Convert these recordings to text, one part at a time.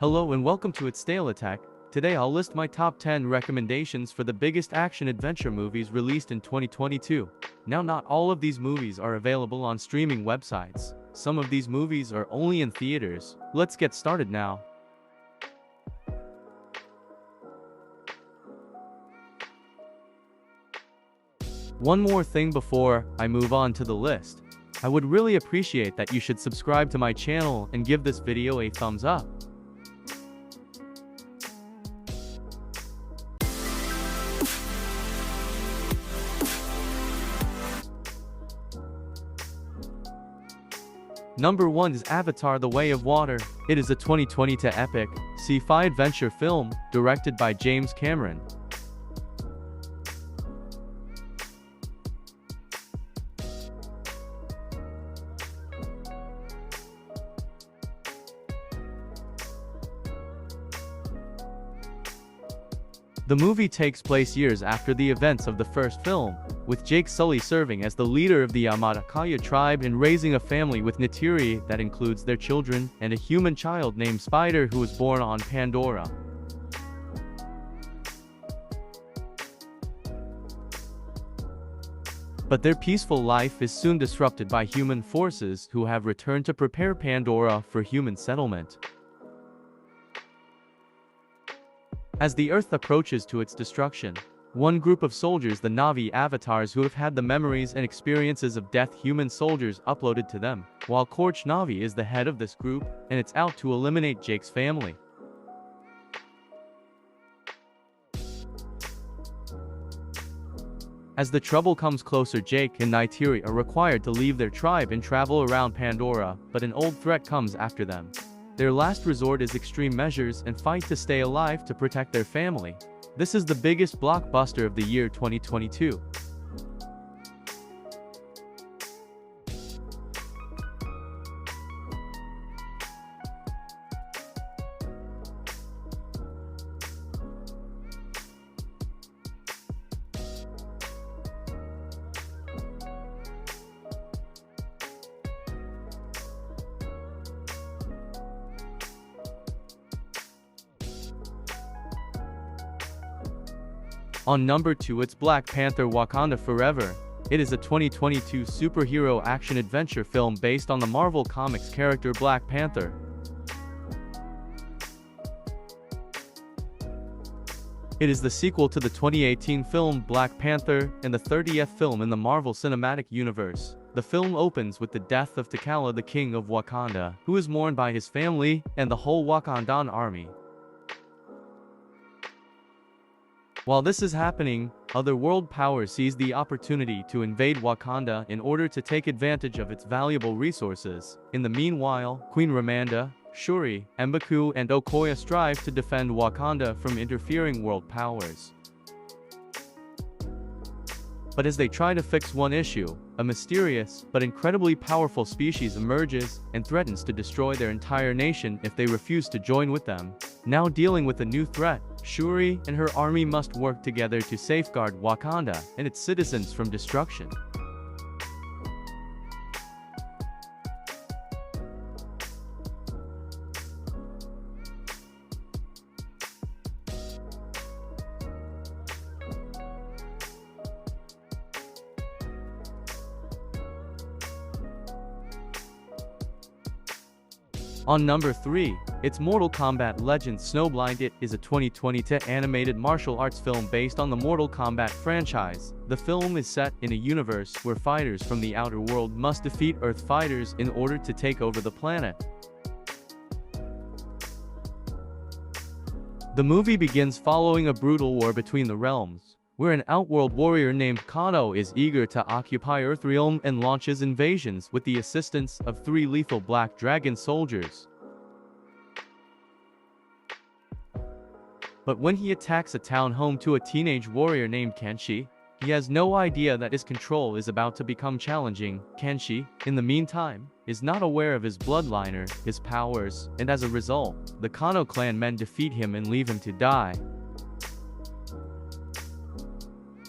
Hello and welcome to It's Stale Attack. Today I'll list my top 10 recommendations for the biggest action-adventure movies released in 2022. Now not all of these movies are available on streaming websites. Some of these movies are only in theaters. Let's get started now. One more thing before I move on to the list. I would really appreciate that you should subscribe to my channel and give this video a thumbs up. Number 1 is Avatar: The Way of Water. It is a 2022 epic sci-fi adventure film directed by James Cameron. The movie takes place years after the events of the first film, with Jake Sully serving as the leader of the Yamadakaya tribe and raising a family with Neytiri that includes their children and a human child named Spider who was born on Pandora. But their peaceful life is soon disrupted by human forces who have returned to prepare Pandora for human settlement. As the Earth approaches to its destruction, one group of soldiers, the Na'vi avatars who have had the memories and experiences of death human soldiers uploaded to them, while Korch Na'vi is the head of this group, and it's out to eliminate Jake's family. As the trouble comes closer, Jake and Neytiri are required to leave their tribe and travel around Pandora, but an old threat comes after them. Their last resort is extreme measures and fight to stay alive to protect their family. This is the biggest blockbuster of the year 2022. On number 2, it's Black Panther: Wakanda Forever. It is a 2022 superhero action-adventure film based on the Marvel Comics character Black Panther. It is the sequel to the 2018 film Black Panther and the 30th film in the Marvel Cinematic Universe. The film opens with the death of T'Challa, the king of Wakanda, who is mourned by his family and the whole Wakandan army. While this is happening, other world powers seize the opportunity to invade Wakanda in order to take advantage of its valuable resources. In the meanwhile, Queen Ramonda, Shuri, M'Baku and Okoye strive to defend Wakanda from interfering world powers. But as they try to fix one issue, a mysterious but incredibly powerful species emerges and threatens to destroy their entire nation if they refuse to join with them. Now dealing with a new threat, Shuri and her army must work together to safeguard Wakanda and its citizens from destruction. On number 3, it's Mortal Kombat Legends Snowblind. It is a 2022 animated martial arts film based on the Mortal Kombat franchise. The film is set in a universe where fighters from the outer world must defeat Earth fighters in order to take over the planet. The movie begins following a brutal war between the realms, where an outworld warrior named Kano is eager to occupy Earthrealm and launches invasions with the assistance of 3 lethal Black Dragon soldiers. But when he attacks a town home to a teenage warrior named Kenshi, he has no idea that his control is about to become challenging. Kenshi, in the meantime, is not aware of his bloodliner, his powers, and as a result, the Kano clan men defeat him and leave him to die.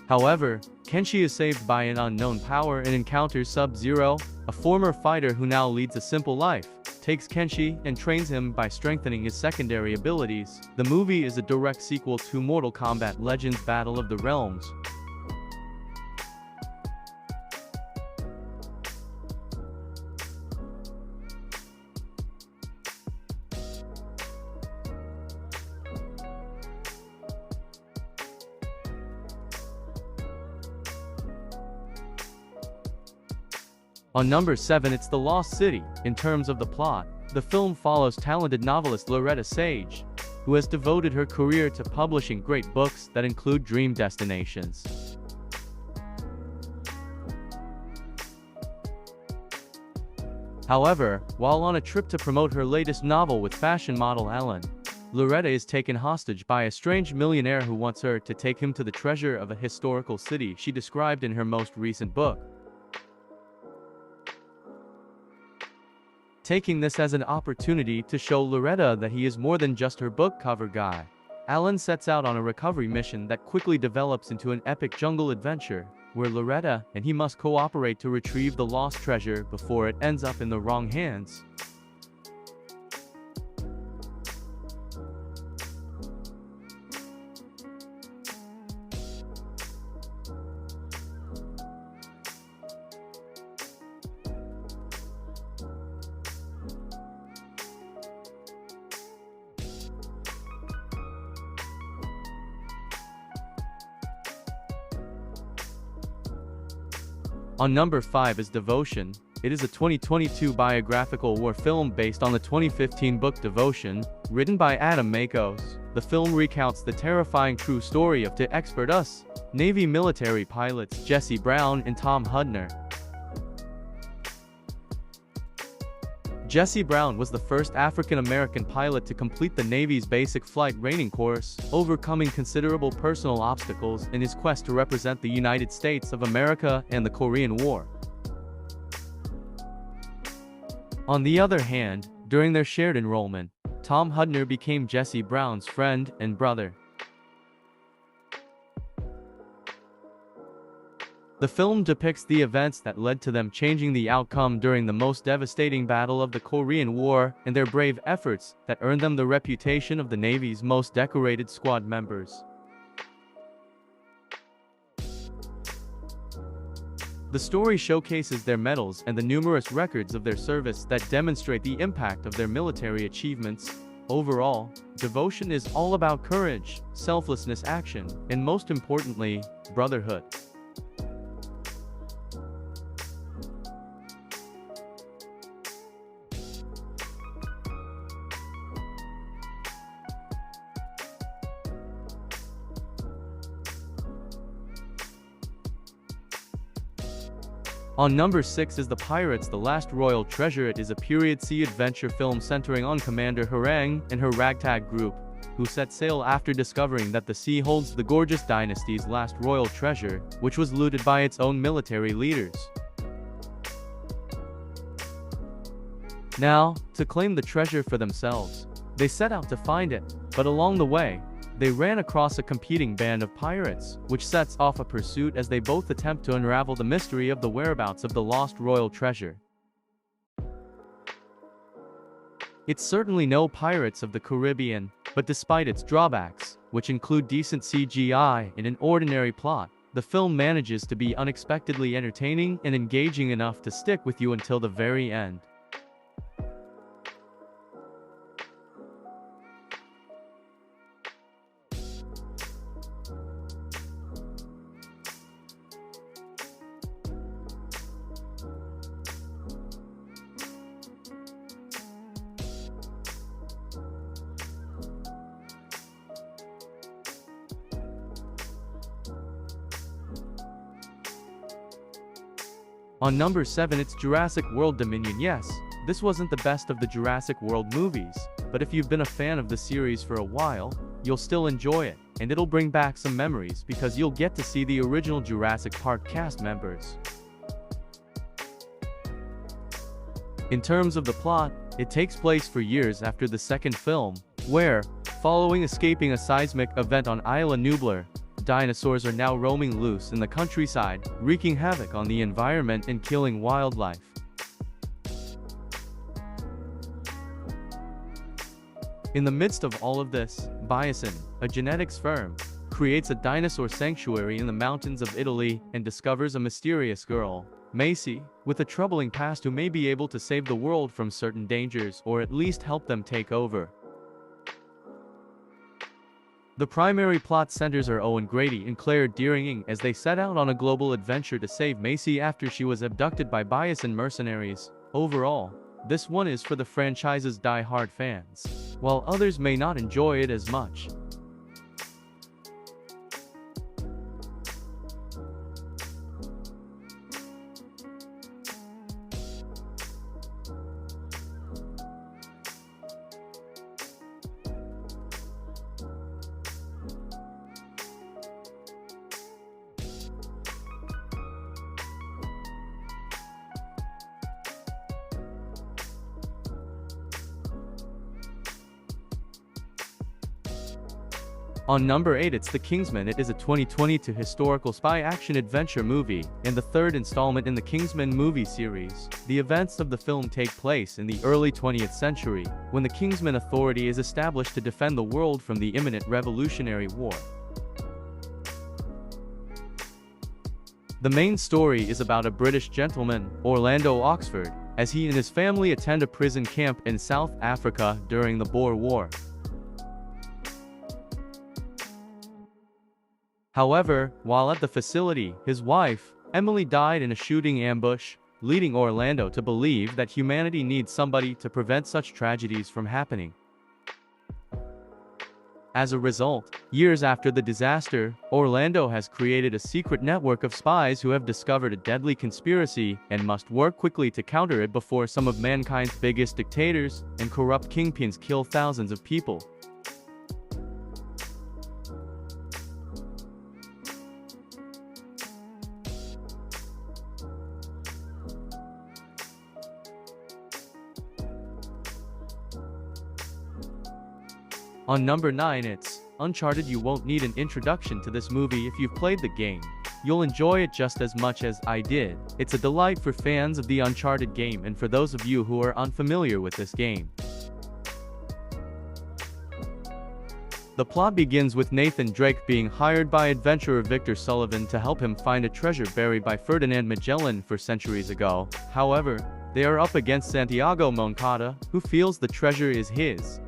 However, Kenshi is saved by an unknown power and encounters Sub-Zero, a former fighter who now leads a simple life, takes Kenshi and trains him by strengthening his secondary abilities. The movie is a direct sequel to Mortal Kombat Legends Battle of the Realms. On number 7, it's The Lost City. In terms of the plot, the film follows talented novelist Loretta Sage, who has devoted her career to publishing great books that include dream destinations. However, while on a trip to promote her latest novel with fashion model Ellen, Loretta is taken hostage by a strange millionaire who wants her to take him to the treasure of a historical city she described in her most recent book. Taking this as an opportunity to show Loretta that he is more than just her book cover guy, Alan sets out on a recovery mission that quickly develops into an epic jungle adventure, where Loretta and he must cooperate to retrieve the lost treasure before it ends up in the wrong hands. On number 5 is Devotion. It is a 2022 biographical war film based on the 2015 book Devotion, written by Adam Makos. The film recounts the terrifying true story of two expert US Navy military pilots Jesse Brown and Tom Hudner. Jesse Brown was the first African-American pilot to complete the Navy's basic flight training course, overcoming considerable personal obstacles in his quest to represent the United States of America and the Korean War. On the other hand, during their shared enrollment, Tom Hudner became Jesse Brown's friend and brother. The film depicts the events that led to them changing the outcome during the most devastating battle of the Korean War and their brave efforts that earned them the reputation of the Navy's most decorated squad members. The story showcases their medals and the numerous records of their service that demonstrate the impact of their military achievements. Overall, Devotion is all about courage, selflessness, action, and most importantly, brotherhood. On number 6 is The Pirates: The Last Royal Treasure. It is a period sea adventure film centering on Commander Harang and her ragtag group, who set sail after discovering that the sea holds the gorgeous dynasty's last royal treasure, which was looted by its own military leaders. Now, to claim the treasure for themselves, they set out to find it, but along the way, they ran across a competing band of pirates, which sets off a pursuit as they both attempt to unravel the mystery of the whereabouts of the lost royal treasure. It's certainly no Pirates of the Caribbean, but despite its drawbacks, which include decent CGI and an ordinary plot, the film manages to be unexpectedly entertaining and engaging enough to stick with you until the very end. On number 7, it's Jurassic World Dominion. Yes, this wasn't the best of the Jurassic World movies, but if you've been a fan of the series for a while, you'll still enjoy it, and it'll bring back some memories because you'll get to see the original Jurassic Park cast members. In terms of the plot, it takes place for years after the second film, where, following escaping a seismic event on Isla Nublar, dinosaurs are now roaming loose in the countryside, wreaking havoc on the environment and killing wildlife. In the midst of all of this, Biosin, a genetics firm, creates a dinosaur sanctuary in the mountains of Italy and discovers a mysterious girl, Macy, with a troubling past who may be able to save the world from certain dangers or at least help them take over. The primary plot centers are Owen Grady and Claire Dearing as they set out on a global adventure to save Macy after she was abducted by Biosin mercenaries. Overall, this one is for the franchise's die-hard fans, while others may not enjoy it as much. On number 8, it's The Kingsman. It is a 2022 historical spy action-adventure movie, and the third installment in the Kingsman movie series. The events of the film take place in the early 20th century, when the Kingsman Authority is established to defend the world from the imminent Revolutionary War. The main story is about a British gentleman, Orlando Oxford, as he and his family attend a prison camp in South Africa during the Boer War. However, while at the facility, his wife, Emily, died in a shooting ambush, leading Orlando to believe that humanity needs somebody to prevent such tragedies from happening. As a result, years after the disaster, Orlando has created a secret network of spies who have discovered a deadly conspiracy and must work quickly to counter it before some of mankind's biggest dictators and corrupt kingpins kill thousands of people. On number 9, it's Uncharted. You won't need an introduction to this movie if you've played the game. You'll enjoy it just as much as I did. It's a delight for fans of the Uncharted game and for those of you who are unfamiliar with this game. The plot begins with Nathan Drake being hired by adventurer Victor Sullivan to help him find a treasure buried by Ferdinand Magellan centuries ago. However, they are up against Santiago Moncada, who feels the treasure is his.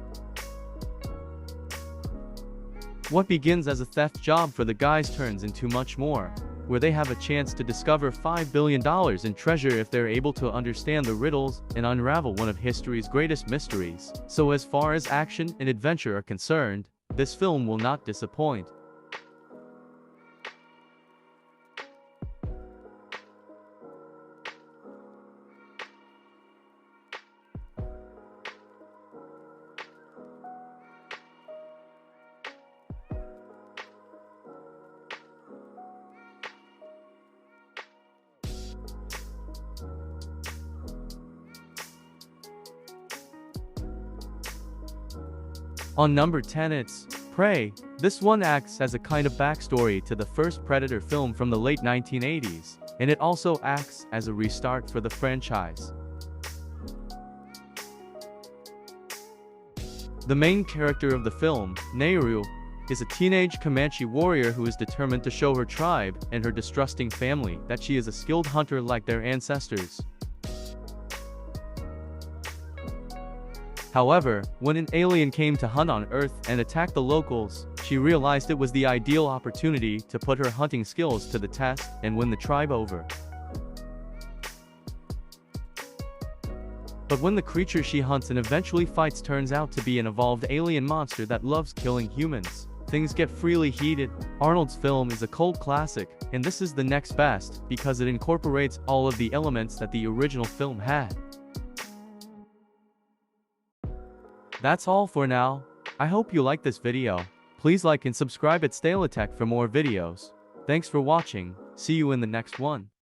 What begins as a theft job for the guys turns into much more, where they have a chance to discover $5 billion in treasure if they're able to understand the riddles and unravel one of history's greatest mysteries. So as far as action and adventure are concerned, this film will not disappoint. On number 10, it's Prey. This one acts as a kind of backstory to the first Predator film from the late 1980s, and it also acts as a restart for the franchise. The main character of the film, Naru, is a teenage Comanche warrior who is determined to show her tribe and her distrusting family that she is a skilled hunter like their ancestors. However, when an alien came to hunt on Earth and attack the locals, she realized it was the ideal opportunity to put her hunting skills to the test and win the tribe over. But when the creature she hunts and eventually fights turns out to be an evolved alien monster that loves killing humans, things get really heated. Arnold's film is a cult classic, and this is the next best because it incorporates all of the elements that the original film had. That's all for now. I hope you liked this video. Please like and subscribe at Stalatech for more videos. Thanks for watching. See you in the next one.